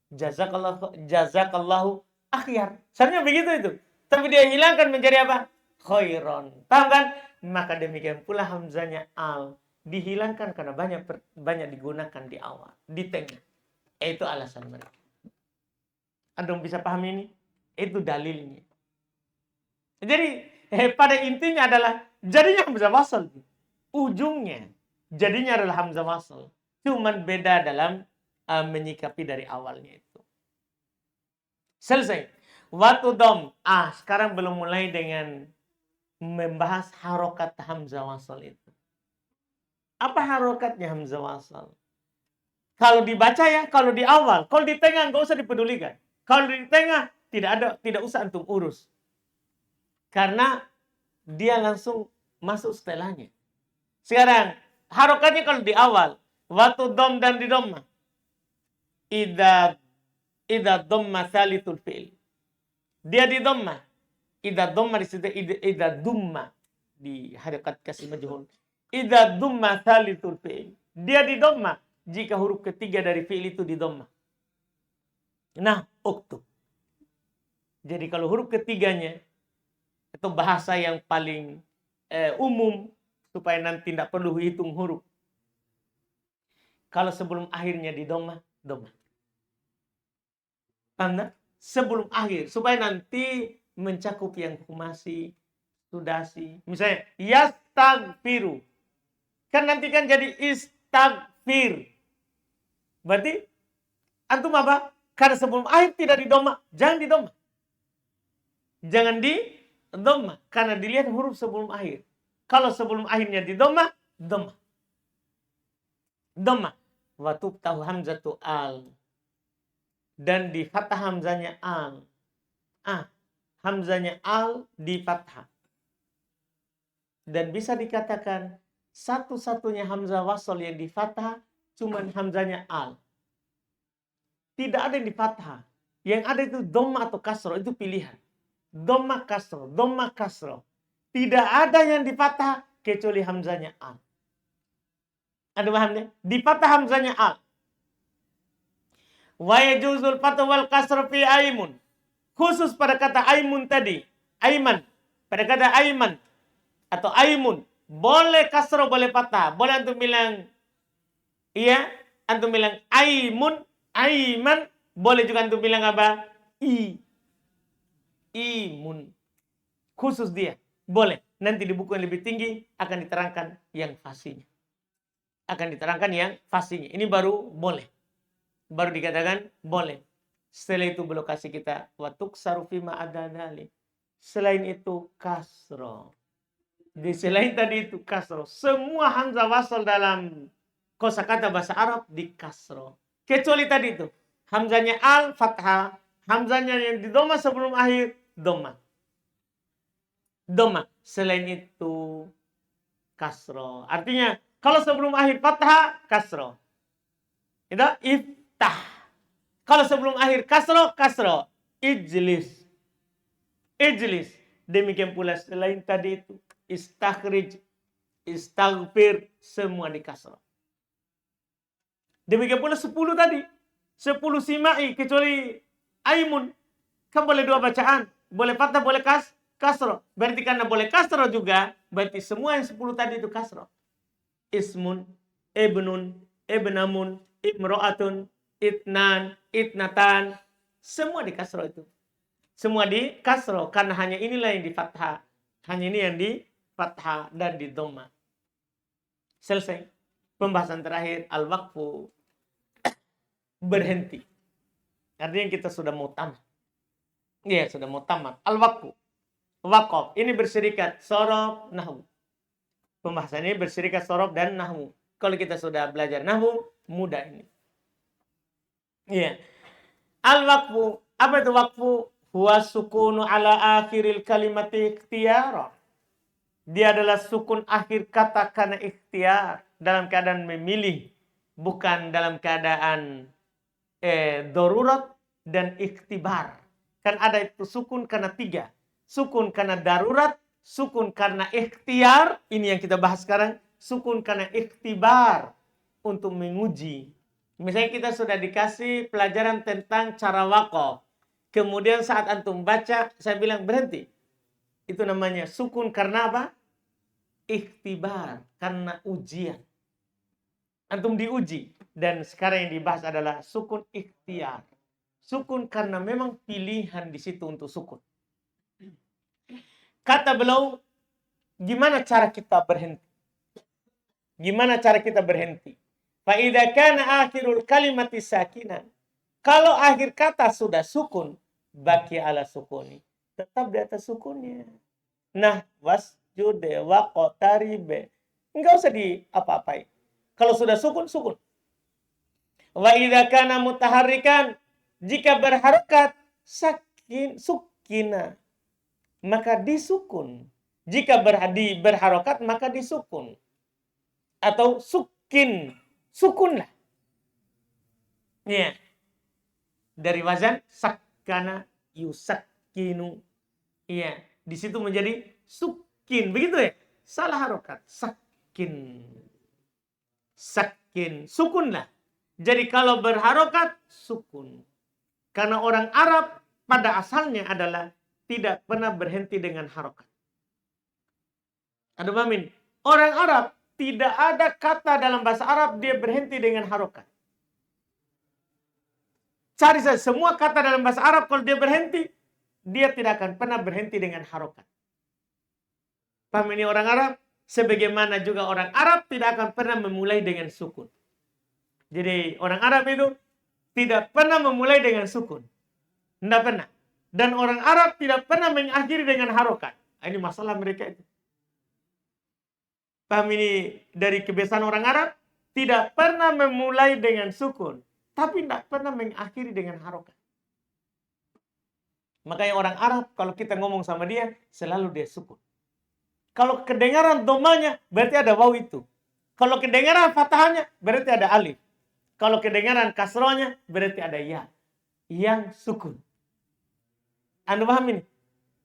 Jazakallahu akhir. Sebenarnya begitu itu. Tapi dia hilangkan menjadi apa? Khairon. Paham kan? Maka demikian pula hamzahnya al dihilangkan karena banyak digunakan di awal, di tengah. Itu alasan mereka. Anda bisa paham ini? Itu dalilnya. Jadi pada intinya adalah jadinya hamzah wasl. Ujungnya jadinya adalah hamzah wasl. Cuman beda dalam menyikapi dari awalnya itu. Selesai. Waktu dom. Sekarang belum mulai dengan membahas harokat hamzah wasl itu. Apa harokatnya hamzah wasl? Kalau dibaca ya, kalau di awal, kalau di tengah nggak usah dipedulikan. Kalau di tengah tidak usah antum urus. Karena dia langsung masuk setelahnya. Sekarang harokatnya kalau di awal, waktu dom dan di domma. Idza domma tsalithul fi'il. Dia di domma. Idza domma di situ idza dumma di harokat kasih majhul. Idza dumma tsalithul fi'il. Dia di domma jika huruf ketiga dari fi'il itu di domma. Nah, uktub. Jadi kalau huruf ketiganya itu bahasa yang paling umum supaya nanti tidak perlu hitung huruf. Kalau sebelum akhirnya di domma. Tanda sebelum akhir supaya nanti mencakup yang kumasi, sudasi. Misalnya yastaghfiru. Kan nanti kan jadi istaghfir. Berarti antum apa? Karena sebelum akhir tidak di domma, jangan di domma. Jangan di domma karena dilihat huruf sebelum akhir. Kalau sebelum akhirnya di domma. Wa tuftahu hamzatu al. Dan di fathah hamzanya al. Hamzanya al di fathah. Dan bisa dikatakan satu-satunya hamzah wasl yang di fathah cuman hamzanya al. Tidak ada yang di fathah. Yang ada itu dhamma atau kasroh, itu pilihan. Dhamma kasroh. Tidak ada yang di fathah kecuali hamzanya al. Ada pahamnya? Di fathah hamzanya al. Wa yajuzul fath wal kasr fi aimun. Khusus pada kata aimun tadi, aiman. Pada kata aiman atau aimun, boleh kasroh, boleh fathah. Boleh antum bilang iya, antum bilang aimun, aiman, boleh juga antum bilang apa? Imun. Khusus dia, boleh. Nanti di buku yang lebih tinggi akan diterangkan yang fasinya. Ini baru boleh. Baru dikatakan boleh. Setelah itu belum kasih kita watuk sarufi ma'adadali. Selain itu kasro. Di selain tadi itu kasro. Semua hamzah wasl dalam kosakata bahasa Arab di kasro. Kecuali tadi itu. Hamzanya al fathah. Hamzanya yang di dhamma sebelum akhir dhamma. Selain itu kasro. Artinya kalau sebelum akhir fathah kasro. Itu iftah. Kalau sebelum akhir kasro. Ijlis. Demikian pula selain tadi itu istakhrij, istaghfir, semua di kasro. Demikian pula 10 tadi. 10 simai kecuali aimun. Kan boleh dua bacaan. Boleh fathah, boleh kasro. Berarti karena boleh kasro juga, berarti semua yang 10 tadi itu kasro. ismun, ibnun, ibnamun, imro'atun, itnan, itnatan. Semua di kasro itu. Semua di kasro. Karena hanya inilah yang di fathah. Hanya ini yang di fathah dan di dhamma. Selesai. Pembahasan terakhir, al-waqfu. Berhenti. Artinya kita sudah mau tamat. Iya, sudah mau tamat. Al-waqfu. Waqaf. Ini berserikat sorof, nahwu. Pembahasan ini berserikat sorof dan nahwu. Kalau kita sudah belajar nahwu, mudah ini. Iya. Al-waqfu. Apa itu waqfu? Huwa sukunu ala akhiril kalimati ikhtiyara. Dia adalah sukun akhir kata karena ikhtiar. Dalam keadaan memilih. Bukan dalam keadaan darurat dan ikhtibar. Kan ada itu sukun karena 3. Sukun karena darurat. Sukun karena ikhtiar. Ini yang kita bahas sekarang. Sukun karena ikhtibar. Untuk menguji. Misalnya kita sudah dikasih pelajaran tentang cara waqaf. Kemudian saat antum baca, saya bilang berhenti. Itu namanya sukun karena apa? Ikhtibar. Karena ujian. Antum diuji. Dan sekarang yang dibahas adalah sukun ikhtiar. Sukun karena memang pilihan di situ untuk sukun. Kata beliau, gimana cara kita berhenti? Gimana cara kita berhenti? Fa idza kana akhirul kalimati sakinan. Kalau akhir kata sudah sukun, baki ala sukuni. Tetap di atas sukunnya. Nah, wasjude waqtaribe. Enggak usah di apa-apain. Kalau sudah sukun, sukun. Wa idza kana mutaharrikan, jika berharokat sukina, maka disukun. Jika berharokat, maka disukun. Atau sukunlah. Ya. Dari wazan sakkana yusakkinu. Iya, di situ menjadi sukin, begitu ya? Salah harokat, sakin. Sakin, sukunlah. Jadi kalau berharokat, sukun. Karena orang Arab pada asalnya adalah tidak pernah berhenti dengan harokat. Ada pahamin? Orang Arab tidak ada kata dalam bahasa Arab dia berhenti dengan harokat. Cari saja semua kata dalam bahasa Arab kalau dia berhenti, dia tidak akan pernah berhenti dengan harokat. Paham ini orang Arab? Sebagaimana juga orang Arab tidak akan pernah memulai dengan sukun. Jadi orang Arab itu tidak pernah memulai dengan sukun. Tidak pernah. Dan orang Arab tidak pernah mengakhiri dengan harokat. Ini masalah mereka itu. Paham ini dari kebiasaan orang Arab? Tidak pernah memulai dengan sukun. Tapi tidak pernah mengakhiri dengan harokat. Makanya orang Arab kalau kita ngomong sama dia, selalu dia sukun. Kalau kedengaran domanya, berarti ada waw itu. Kalau kedengaran fathahnya, berarti ada alif. Kalau kedengaran kasrohnya, berarti ada ya. Yang sukun. Anda paham ini?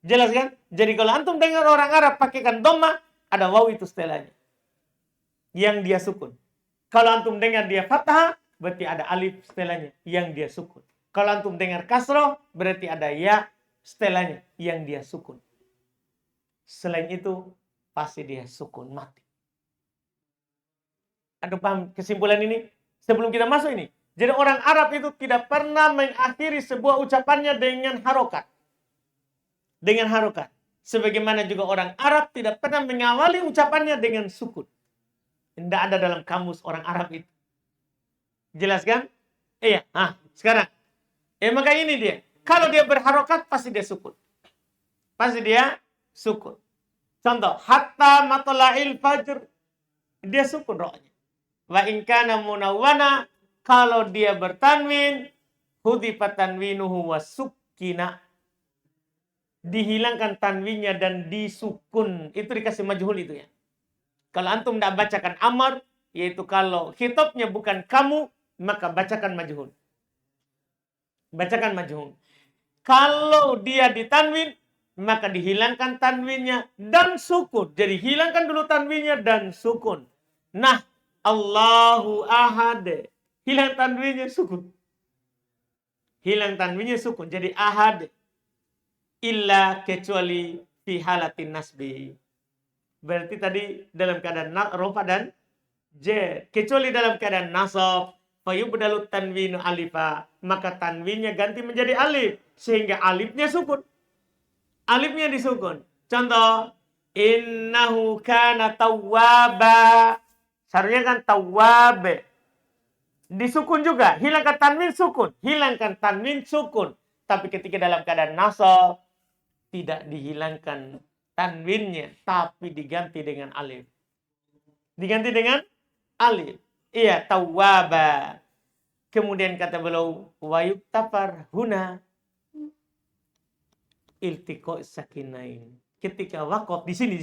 Jelas kan? Jadi kalau antum dengar orang Arab pakaikan doma, ada waw itu setelahnya. Yang dia sukun. Kalau antum dengar dia fathah, berarti ada alif setelahnya yang dia sukun. Kalau antum dengar kasroh, berarti ada ya setelahnya yang dia sukun. Selain itu, pasti dia sukun mati. Anda paham kesimpulan ini? Sebelum kita masuk ini. Jadi orang Arab itu tidak pernah mengakhiri sebuah ucapannya dengan harokat. Dengan harokat. Sebagaimana juga orang Arab tidak pernah mengawali ucapannya dengan sukun. Tidak ada dalam kamus orang Arab itu. Jelas kan? Iya. Nah, sekarang. Maka ini dia. Kalau dia berharokat, pasti dia sukun. Pasti dia sukun. Contoh. Hatta matla'il fajr. Dia sukun rohnya. Wa in kana munawwana. Kalau dia bertanwin. Hudifat tanwinuhu wa sukkina. Dihilangkan tanwinnya dan disukun. Itu dikasih majhul itu ya. Kalau antum tidak bacakan amar. Yaitu kalau khitabnya bukan kamu. Maka bacakan majhul. Bacakan majhul. Kalau dia ditanwin, maka dihilangkan tanwinnya dan sukun. Jadi hilangkan dulu tanwinnya dan sukun. Nah, Allahu ahad. Hilang tanwinnya sukun. Hilang tanwinnya sukun. Jadi ahad. Illa kecuali fi halatin nasbi. Berarti tadi dalam keadaan rofa dan jer. Kecuali dalam keadaan nasab, fayubdalu tanwinu alifa. Maka tanwinnya ganti menjadi alif. Sehingga alifnya sukun. Alifnya disukun. Contoh, innahu kana tawwaba. Seharusnya kan tawwabe. Disukun juga. Hilangkan tanwin sukun. Hilangkan tanwin sukun. Tapi ketika dalam keadaan nasab, tidak dihilangkan tanwinnya. Tapi diganti dengan alif. Diganti dengan alif. Iya, tawwaba. Kemudian kata beliau, wa yuktafar huna iltiqo sakinain. Ketika wakaf di sini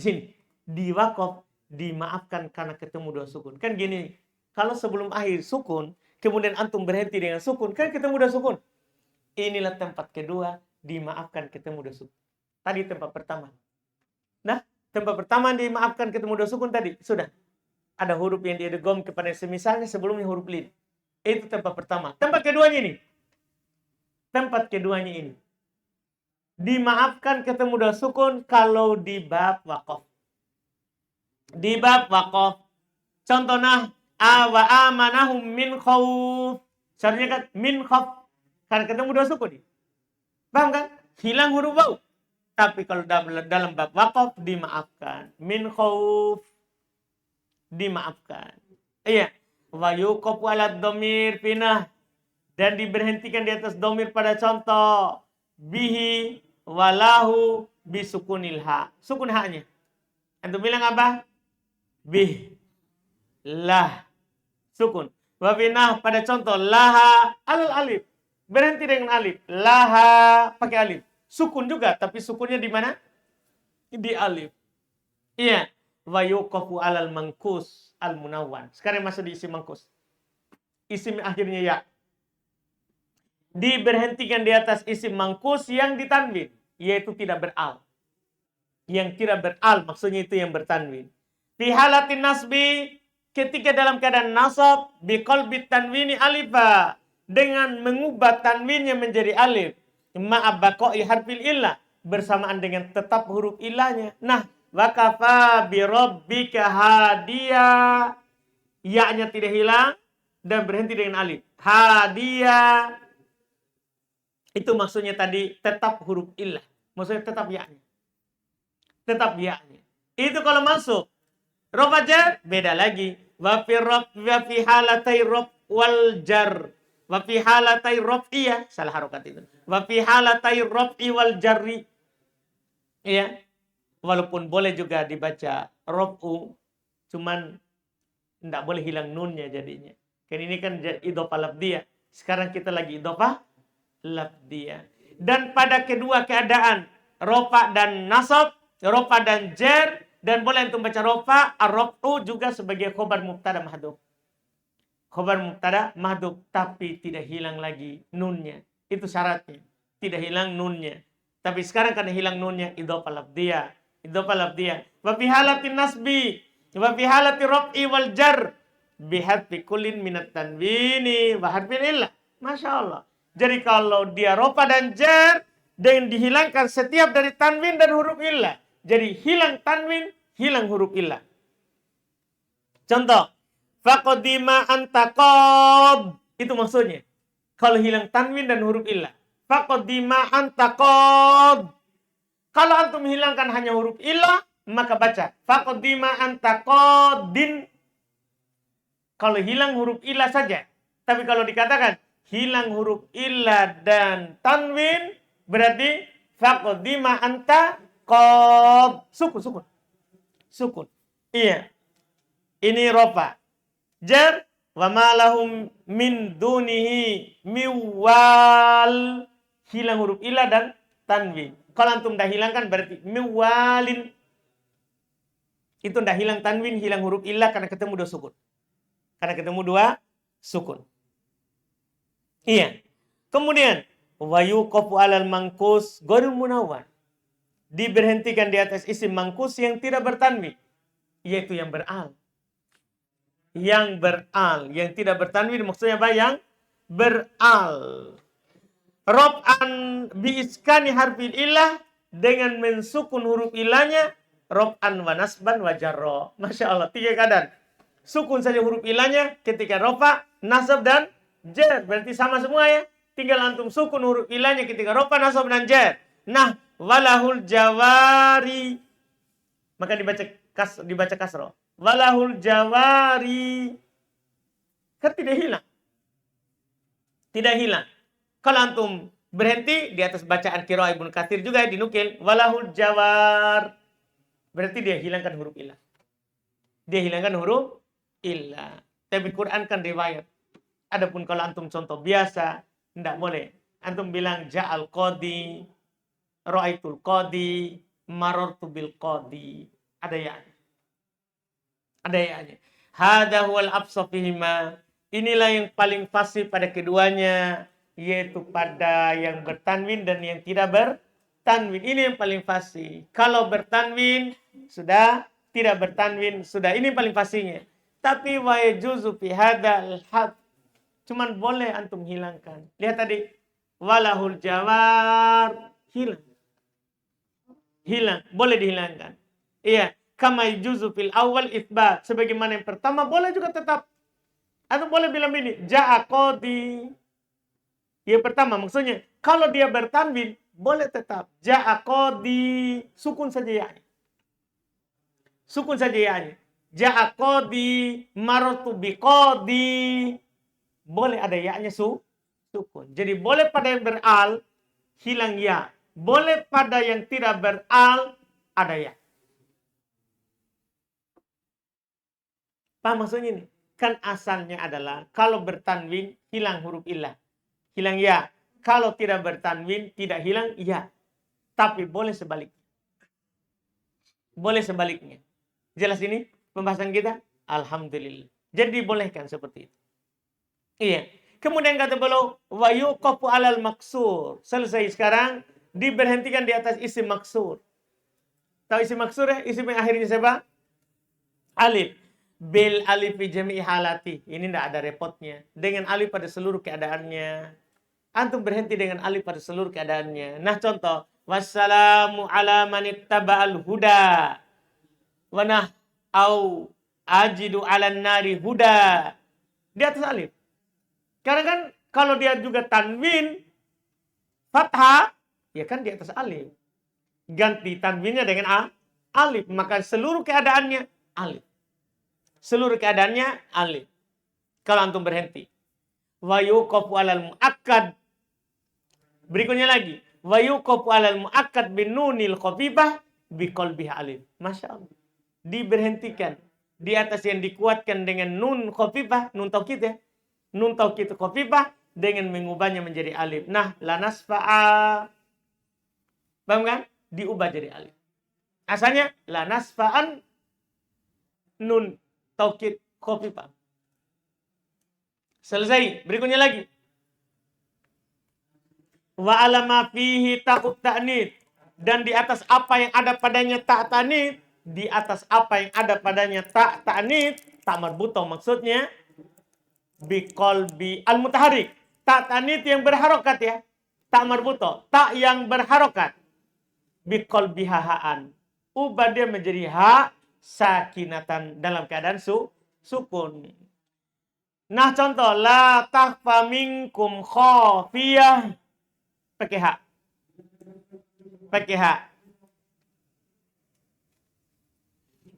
di wakaf dimaafkan karena ketemu dua sukun. Kan gini, kalau sebelum akhir sukun, kemudian antum berhenti dengan sukun, kan ketemu dua sukun. Inilah tempat kedua dimaafkan ketemu dua sukun. Tadi tempat pertama. Nah, tempat pertama dimaafkan ketemu dua sukun tadi sudah. Ada huruf yang diidgham kepada semisalnya sebelumnya huruf lin. Itu tempat pertama. Tempat keduanya ini. Tempat keduanya ini. Dimaafkan ketemu dua sukun kalau di bab waqaf. Di bab waqaf. Contohnya, wa amanahum min khauf. Seharusnya kan min khauf. Karena ketemu dua sukun. Paham kan? Hilang huruf waw. Tapi kalau dalam bab waqaf dimaafkan. Min khauf. Dimaafkan. Iya. Wa yuqafu ala dhamir pinah. Dan diberhentikan di atas dhamir pada contoh. Bihi walahu bisukunil ha. Sukun ha-nya. Antum bilang apa? Bih. Lah. Sukun. Wa pinah pada contoh. Laha alal alif. Berhenti dengan alif. Laha pakai alif. Sukun juga. Tapi sukunnya di mana? Di alif. Iya. Wa yuqafu alal mangkus al munawwan. Sekarang masuk di isim mangkus. Isim akhirnya ya. Diberhentikan di atas isim mangkus yang ditanwin, yaitu tidak beral. Yang tidak beral maksudnya itu yang bertanwin. Fi halatin nasbi, ketika dalam keadaan nasab, biqalbi tanwini alifa, dengan mengubah tanwinnya menjadi alif, ma'abaqa'i harfil illah, bersamaan dengan tetap huruf ilahnya. Nah, wa kafa bi rabbika hadiya, ya-nya tidak hilang dan berhenti dengan alif. Hadiya. Itu maksudnya tadi tetap huruf illah. Maksudnya tetap ya-nya. Tetap ya-nya. Itu kalau masuk. Rafa jar beda lagi. Wa fi halatai raf wal jar. Wa fi halatai raf'iyah. Salah harokat itu. Wa fi halatai raf'i wal jarri. Iya. Walaupun boleh juga dibaca raf'u. Cuman tidak boleh hilang nunnya jadinya. Kan ini kan idhofah lafdhiyah. Sekarang kita lagi idhofah lafdhiyah. Dan pada kedua keadaan, rofa dan nasab, rofa dan jer, dan boleh untuk baca rofa, ar-raf'u juga sebagai khobar mubtada mahdhuf. Khobar mubtada mahdhuf, tapi tidak hilang lagi nunnya. Itu syaratnya. Tidak hilang nunnya. Tapi sekarang karena hilang nunnya, idhofah lafdhiyah. Idhofah lafdhiyah. Wa fi halatin nasbi, wa fi halati raf'i wal jar, bihadfi kullin minat tanwini wa harfin illah. Masya Allah. Jadi kalau dia rofa dan jar, dengan dihilangkan setiap dari tanwin dan huruf illah. Jadi hilang tanwin, hilang huruf illah. Contoh. Faqadima antaqad. Itu maksudnya. Kalau hilang tanwin dan huruf illah. Faqadima antaqad. Kalau antum hilangkan hanya huruf illah, maka baca. Faqadima antaqadin. Kalau hilang huruf illah saja. Tapi kalau dikatakan hilang huruf illah dan tanwin, berarti faqadima anta qad. Sukun. Sukun. Iya. Ini rofa. Jar wa ma lahum min dunihi miwal. Hilang huruf illah dan tanwin. Kalau antum dah hilangkan berarti miwalin. Itu dah hilang tanwin, hilang huruf illah karena ketemu dua sukun. Karena ketemu dua sukun. Iya. Kemudian wa yuqafu alal mangkus ghairul munawwan. Diberhentikan di atas isim mangkus yang tidak bertanwin, yaitu yang beral. Yang beral, yang tidak bertanwin maksudnya apa? Yang beral. Raf'an bi iskani harfil illah, dengan mensukun huruf ilahnya, raf'an wa nasban wa jarra. Masya Allah, tiga keadaan. Sukun saja huruf ilahnya ketika rofa, nasab dan jar. Berarti sama semua ya. Tinggal antum sukun huruf ilahnya ketika rofa, nasab dan jar. Nah, walahul jawari. Maka dibaca kasroh. Walahul jawari. Kan tidak hilang. Tidak hilang. Kalau antum berhenti di atas bacaan Qiraah Ibnu Katsir juga dinukil. Walahul jawar. Berarti dia hilangkan huruf ilah. Dia hilangkan huruf ilah. Tapi Quran kan riwayat. Adapun kalau antum contoh biasa, tidak boleh. Antum bilang ja'al qadi, ra'aitul qadi, marartu bil qadi. Ada ya. Ada ya. Hada huwal absafihima. Inilah yang paling fasih pada keduanya, yaitu pada yang bertanwin dan yang tidak bertanwin. Ini yang paling fasih. Kalau bertanwin sudah, tidak bertanwin sudah. Ini paling fasihnya. Tapi wa yajuzu fi hadzal had. Cuman boleh antum hilangkan. Lihat tadi, walahul jawar, hilang. Hilang, boleh dihilangkan. Iya, kama yajuzu fil awal itsbat. Sebagaimana yang pertama boleh juga tetap. Atau boleh bilang ini, ja'a qadi. Yang pertama maksudnya, kalau dia bertanwin, boleh tetap. Ja'a qadi, sukun saja ya. Sukun saja ya. Ja'a qadi, marartu bi qadi. Boleh ada ya-nya sukun. Jadi boleh pada yang beral, hilang ya. Boleh pada yang tidak beral, ada ya. Paham maksudnya ini? Kan asalnya adalah kalau bertanwin hilang huruf ilah. Hilang ya. Kalau tidak bertanwin tidak hilang ya. Tapi boleh sebaliknya. Boleh sebaliknya. Jelas ini pembahasan kita? Alhamdulillah. Jadi dibolehkan seperti itu. Iya. Kemudian kata beliau wa yuqafu alal maksur. Selesai sekarang diberhentikan di atas isim maksur. Tahu isim maksur ya? Isim yang akhirnya siapa? Alif. Bil alif fi jami'i halati. Ini tidak ada repotnya. Dengan alif pada seluruh keadaannya. Antum berhenti dengan alif pada seluruh keadaannya. Nah contoh. Wassalamu ala manittaba'al huda. Wanah au ajidu ala nari huda. Di atas alif. Karena kan kalau dia juga tanwin. Fathah. Ya kan di atas alif. Ganti tanwinnya dengan alif. Maka seluruh keadaannya alif. Seluruh keadaannya alif. Kalau antum berhenti. Wa yuqafu alal muakkad. Berikutnya lagi. Wa yuqafu alal muakkad bin nunil khafifah bi qalbiha alif. Masya Allah. Diberhentikan. Di atas yang dikuatkan dengan nun khafifah. Nun taukid ya. Nun taukid khafifah. Dengan mengubahnya menjadi alif. Nah. La nasfa'a. Paham kan? Diubah jadi alif. Asalnya. La nasfa'an nun taukid khafifah. Selesai. Berikutnya lagi. Wa alama fihi ta'ut ta'nid. Dan di atas apa yang ada padanya tak ta'nid. Di atas apa yang ada padanya tak ta'nid. Tak marbutoh maksudnya. Biqalbi al-mutaharik. Tak ta'nid yang berharokat ya. Tak marbutoh. Tak yang berharokat. Biqalbi ha'an. Ubah dia menjadi ha' sakinatan dalam keadaan sukun. Nah contoh la takhfa minkum khafiyah pakai ha. Pakai ha.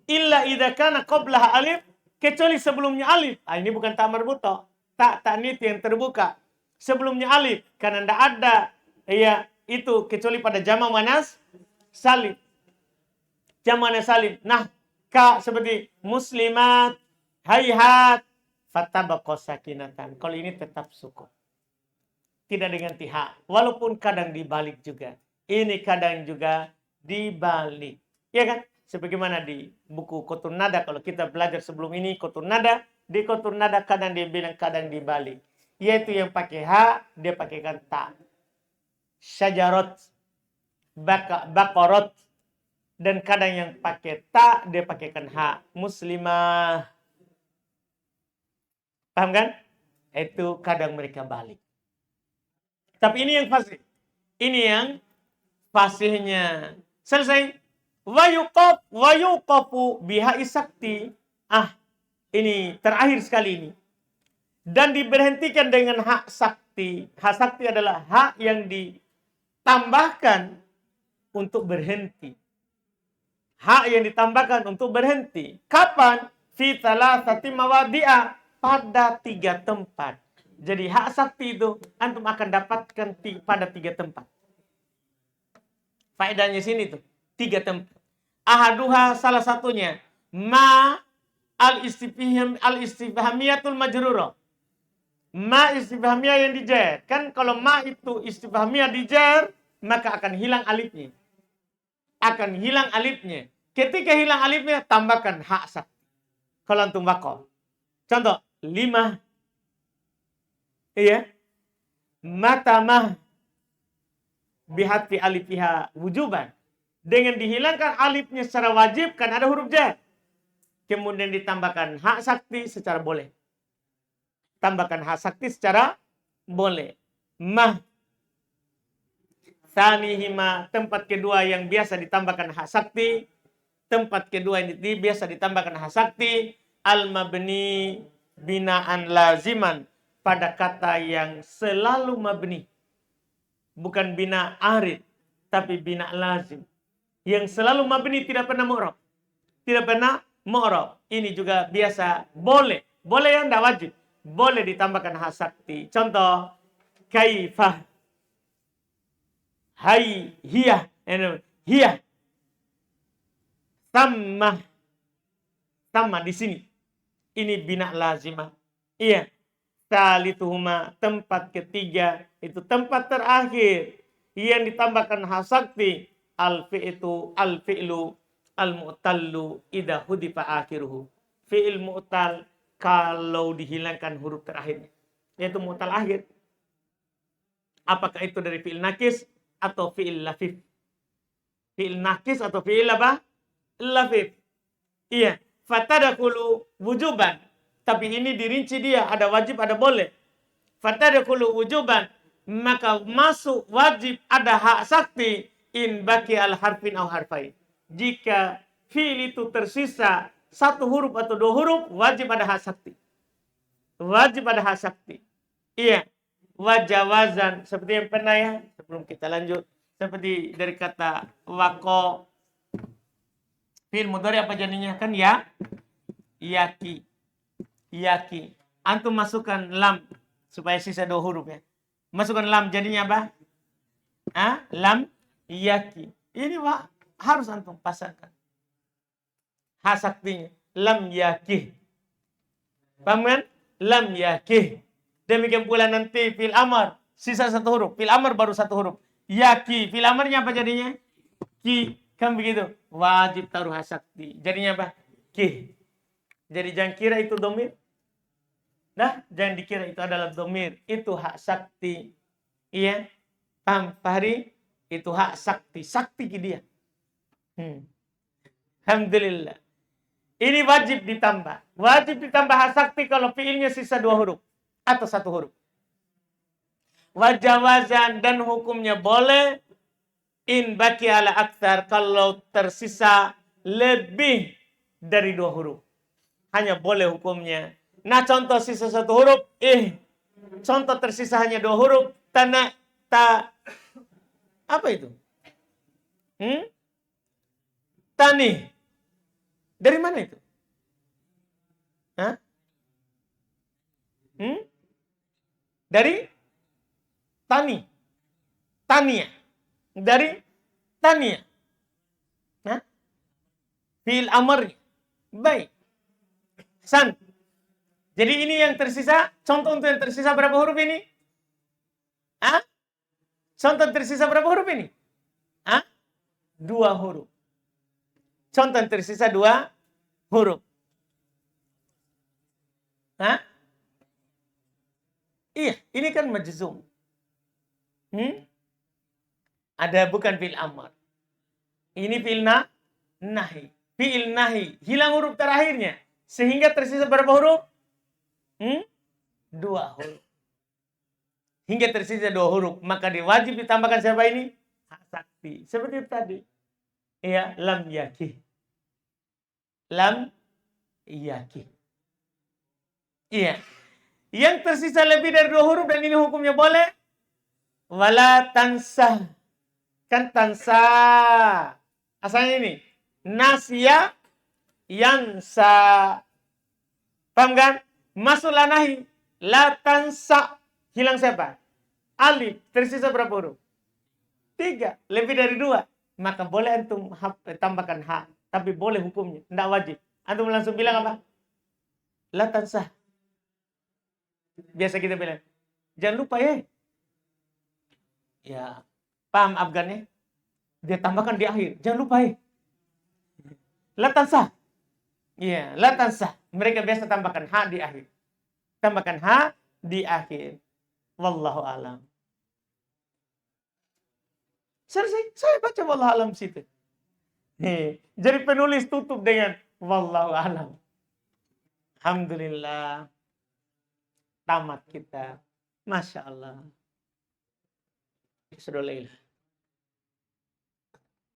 Illa idza kana qablaha alif, kecuali sebelumnya alif. Ini bukan ta marbuta, ta ta'nits yang terbuka. Sebelumnya alif karena tidak ada ya itu kecuali pada jama' muannas salim. Jama' muannas salim. Nah, ka seperti muslimat, hayhat, fatabaqo sakinatan. Kalau ini tetap sukun. Tidak dengan tiha. Walaupun kadang dibalik juga. Ini kadang juga dibalik. Ya kan? Sebagaimana di buku Qutun Nada. Kalau kita belajar sebelum ini Qutun Nada. Di Qutun Nada kadang dia bilang kadang dibalik. Yaitu yang pakai ha, dia pakaikan ta. Syajarot, bakorot. Dan kadang yang pakai ta, dia pakaikan ha. Muslimah. Paham kan? Itu kadang mereka balik. Tapi ini yang fasih. Ini yang fasihnya. Selesai. Wa yuqafu biha isakti. Ini terakhir sekali ini. Dan diberhentikan dengan hak sakti. Hak sakti adalah hak yang ditambahkan untuk berhenti. Hak yang ditambahkan untuk berhenti. Kapan? Fi thalathati mawadi'a. Pada 3 tempat. Jadi hak sakti itu antum akan dapatkan pada 3 tempat. Faedahnya sini tuh. 3 tempat. Ahaduha salah satunya. Ma al-istifhamiyatul majrurah. Ma istifhamiyah yang dijar. Kan kalau ma itu istifhamiyah dijar, maka akan hilang alifnya. Akan hilang alifnya. Ketika hilang alifnya, tambahkan hak sakti. Kalau antum wakof. Contoh, 5. Iya. Matamah bihati alifiha wujuban. Dengan dihilangkan alifnya secara wajib, kan ada huruf jar. Kemudian ditambahkan hak sakti secara boleh. Tambahkan hak sakti secara boleh. Mah. Tsanihima, tempat kedua yang biasa ditambahkan hak sakti. Tempat kedua yang biasa ditambahkan hak sakti. Al-mabni binaan laziman. Pada kata yang selalu mabni. Bukan bina arid. Tapi bina lazim. Yang selalu mabni tidak pernah mu'rab. Tidak pernah mu'rab. Ini juga biasa boleh. Boleh yang tidak wajib. Boleh ditambahkan hak sakti. Contoh, kaifah, hai, hiyah, hiyah, sama di sini. Ini bina lazimah. Iya. Salituhuma, tempat ketiga, itu tempat terakhir yang ditambahkan hak sakti. Al-fi'lu, al-mu'tallu, idha hudifa akhiruhu. Fi'il mu'tal, kalau dihilangkan huruf terakhirnya, yaitu mu'tal akhir. Apakah itu dari fi'il nakis atau fi'il lafif? Fi'il nakis atau fi'il apa? Lafif. Iya. Fatadakulu wujuban. Tapi ini dirinci dia. Ada wajib, ada boleh. Fatadakulu wujuban. Maka masuk wajib ada hak sakti. In baki al harfin au harfain. Jika fi'il itu tersisa 1 huruf atau 2 huruf, wajib ada hak sakti. Wajib ada hak sakti. Iya. Wajawazan. Seperti yang pernah ya. Sebelum kita lanjut. Seperti dari kata wako. Fi'il mudhari apa jadinya? Kan ya. Yaki. Yaki. Antum masukkan lam. Supaya sisa 2 huruf ya. Masukkan lam jadinya apa? Lam. Yaki. Ini harus antum pasangkan. Hak saktinya. Lam yakih. Paham kan? Lam yakih. Demikian pula nanti fil amar. Sisa 1 huruf. Fil amar baru 1 huruf. Yaki. Fil amarnya apa jadinya? Ki. Kan begitu. Wajib taruh hak sakti. Jadinya apa? Ki. Jadi jangan kira itu domir. Nah, jangan dikira itu adalah domir. Itu hak sakti. Iya. Paham, Fahri? Itu hak sakti. Sakti ke dia. Alhamdulillah. Ini wajib ditambah. Wajib ditambah hak sakti kalau fiilnya sisa 2 huruf. Atau 1 huruf. Wajawazan dan hukumnya boleh. In baki ala aktsar. Kalau tersisa lebih dari 2 huruf. Hanya boleh hukumnya. Nah contoh sisa 1 huruf. Contoh tersisa hanya 2 huruf. Apa itu? Tani. Dari mana itu? Dari tani. Tania. Dari tania. Fi'il amr. Baik. San. Jadi ini yang tersisa. Contoh untuk yang tersisa berapa huruf ini? Contoh tersisa berapa huruf ini? 2 huruf. Contoh tersisa 2 huruf. Iya, ini kan majzum. Ada bukan fi'il amr. Ini fi'il nahi. Fi'il nahi. Hilang huruf terakhirnya. Sehingga tersisa berapa huruf? 2 huruf. Hingga tersisa 2 huruf. Maka diwajib ditambahkan siapa ini? Hak sakti. Seperti tadi. Iya, lam yakih. Lam yakih. Iya. Yang tersisa lebih dari 2 huruf dan ini hukumnya boleh. Wala tansah. Kan tansah. Asalnya ini. Nasya yansa. Paham kan? Masuklah nahi. La tansa. Hilang siapa? Alif. Tersisa berapa huruf? 3. Lebih dari 2. Maka boleh antum tambahkan ha. Tapi boleh hukumnya. Tidak wajib. Antum langsung bilang apa? La tansa. Biasa kita bilang. Jangan lupa ya. Ya. Paham Afgan ya? Dia tambahkan di akhir. Jangan lupa ya. La tansa. Iya. La tansa. Mereka biasa tambahkan ha di akhir. Tambahkan ha di akhir. Wallahu alam. Saya baca wallahu alam situ. Jadi penulis tutup dengan wallahu alam. Alhamdulillah. Tamat kita. Masya Allah. Sudah